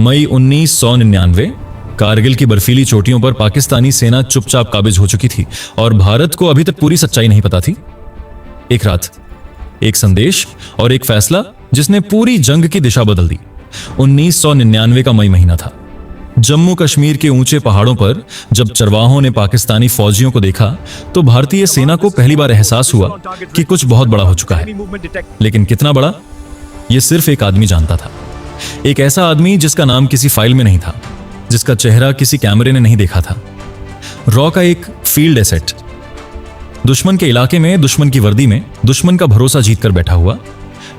मई 1999 कारगिल की बर्फीली चोटियों पर पाकिस्तानी सेना चुपचाप काबिज हो चुकी थी और भारत को अभी तक पूरी सच्चाई नहीं पता थी। एक रात, एक संदेश और एक फैसला जिसने पूरी जंग की दिशा बदल दी। 1999 का मई महीना था। जम्मू कश्मीर के ऊंचे पहाड़ों पर जब चरवाहों ने पाकिस्तानी फौजियों को देखा तो भारतीय सेना को पहली बार एहसास हुआ कि कुछ बहुत बड़ा हो चुका है। लेकिन कितना बड़ा, यह सिर्फ एक आदमी जानता था। एक ऐसा आदमी जिसका नाम किसी फाइल में नहीं था, जिसका चेहरा किसी कैमरे ने नहीं देखा था। रॉ का एक फील्ड एसेट, दुश्मन के इलाके में, दुश्मन की वर्दी में, दुश्मन का भरोसा जीतकर बैठा हुआ।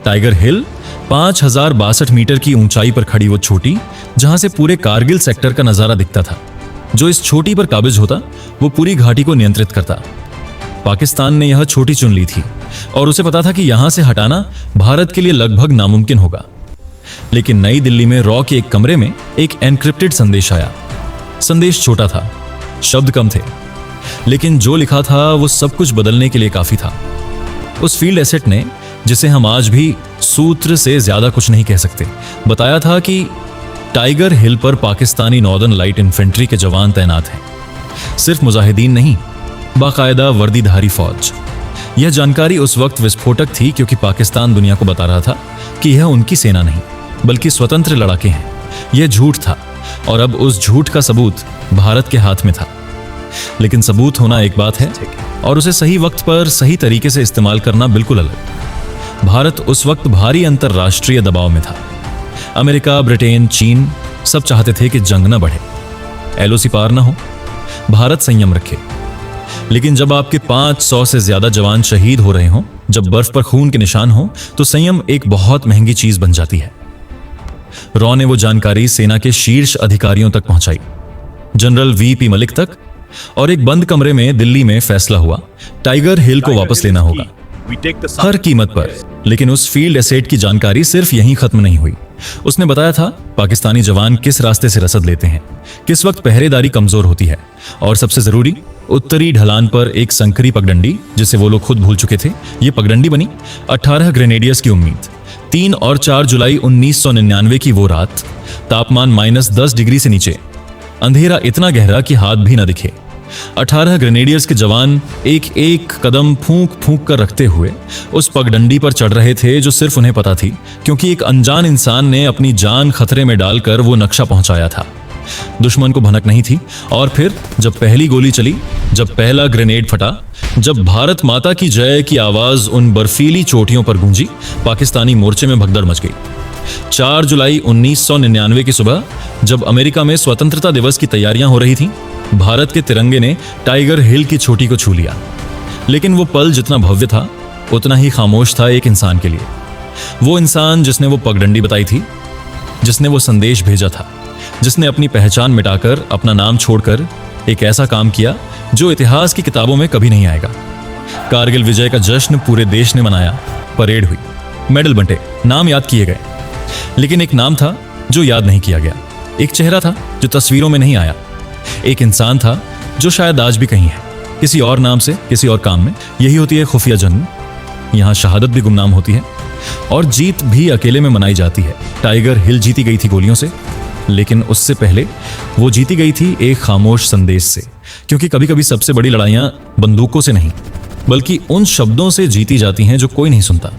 टाइगर हिल 5062 मीटर की ऊंचाई पर खड़ी वो छोटी, जहां से पूरे कारगिल सेक्टर का नजारा दिखता था। जो इस छोटी पर काबिज होता वो पूरी घाटी को नियंत्रित करता। पाकिस्तान ने यह छोटी चुन ली थी और उसे पता था कि यहां से हटाना भारत के लिए लगभग नामुमकिन होगा। लेकिन नई दिल्ली में रॉ के एक कमरे में एक एन्क्रिप्टेड संदेश आया। संदेश छोटा था, शब्द कम थे, लेकिन जो लिखा था वो सब कुछ बदलने के लिए काफी था। उस फील्ड एसेट ने, जिसे हम आज भी सूत्र से ज्यादा कुछ नहीं कह सकते, बताया था कि टाइगर हिल पर पाकिस्तानी नॉर्दर्न लाइट इन्फेंट्री के जवान तैनात हैं। सिर्फ मुजाहिदीन नहीं, बाकायदा वर्दीधारी फौज। यह जानकारी उस वक्त विस्फोटक थी क्योंकि पाकिस्तान दुनिया को बता रहा था कि यह उनकी सेना नहीं बल्कि स्वतंत्र लड़ाके हैं। यह झूठ था और अब उस झूठ का सबूत भारत के हाथ में था। लेकिन सबूत होना एक बात है और उसे सही वक्त पर सही तरीके से इस्तेमाल करना बिल्कुल अलग। भारत उस वक्त भारी अंतरराष्ट्रीय दबाव में था। अमेरिका, ब्रिटेन, चीन सब चाहते थे कि जंग न बढ़े, एलओसी पार न हो, भारत संयम रखे। लेकिन जब आपके 500 से ज्यादा जवान शहीद हो रहे हों, जब बर्फ पर खून के निशान हो, तो संयम एक बहुत महंगी चीज बन जाती है। रॉ ने वो जानकारी सेना के शीर्ष अधिकारियों तक पहुंचाई, जनरल वीपी मलिक तक, और एक बंद कमरे में दिल्ली में फैसला हुआ, टाइगर हिल को वापस लेना होगा, हर कीमत पर। लेकिन उस फील्ड एसेट की जानकारी सिर्फ यहीं खत्म नहीं हुई। उसने बताया था पाकिस्तानी जवान किस रास्ते से रसद लेते हैं, किस वक्त पहरेदारी कमजोर होती है, और सबसे जरूरी, उत्तरी ढलान पर एक संकरी पगडंडी, जिसे वो लोग खुद भूल चुके थे, ये पगडंडी बनी 18 ग्रेनेडियर्स की उम्मीद। 3 और 4 जुलाई 1999 की वो रात, तापमान -10 डिग्री से नीचे, अंधेरा इतना गहरा कि हाथ भी न दिखे। 18 ग्रेनेडियर्स के जवान एक एक कदम फूंक फूंक कर रखते हुए उस पगडंडी पर चढ़ रहे थे, जो सिर्फ उन्हें पता थी क्योंकि एक अनजान इंसान ने अपनी जान खतरे में डालकर वो नक्शा पहुंचाया था। दुश्मन को भनक नहीं थी। और फिर जब पहली गोली चली, जब पहला ग्रेनेड फटा, जब भारत माता की जय की आवाज उन बर्फीली चोटियों पर गूंजी, पाकिस्तानी मोर्चे में भगदड़ मच गई। 4 जुलाई 1999 की सुबह, जब अमेरिका में स्वतंत्रता दिवस की तैयारियां हो रही थीं, भारत के तिरंगे ने टाइगर हिल की चोटी को छू लिया। लेकिन वो पल जितना भव्य था, उतना ही खामोश था एक इंसान के लिए। वो इंसान जिसने वो पगडंडी बताई थी, जिसने वो संदेश भेजा था, जिसने अपनी पहचान मिटाकर, अपना नाम छोड़कर एक ऐसा काम किया जो इतिहास की किताबों में कभी नहीं आएगा। कारगिल विजय का जश्न पूरे देश ने मनाया, परेड हुई, मेडल बंटे, नाम याद किए गए। लेकिन एक नाम था जो याद नहीं किया गया, एक चेहरा था जो तस्वीरों में नहीं आया, एक इंसान था जो शायद आज भी कहीं है, किसी और नाम से, किसी और काम में। यही होती है खुफिया जंग। यहाँ शहादत भी गुमनाम होती है और जीत भी अकेले में मनाई जाती है। टाइगर हिल जीती गई थी गोलियों से, लेकिन उससे पहले वो जीती गई थी एक खामोश संदेश से। क्योंकि कभी कभी सबसे बड़ी लड़ाइयाँ बंदूकों से नहीं, बल्कि उन शब्दों से जीती जाती हैं जो कोई नहीं सुनता।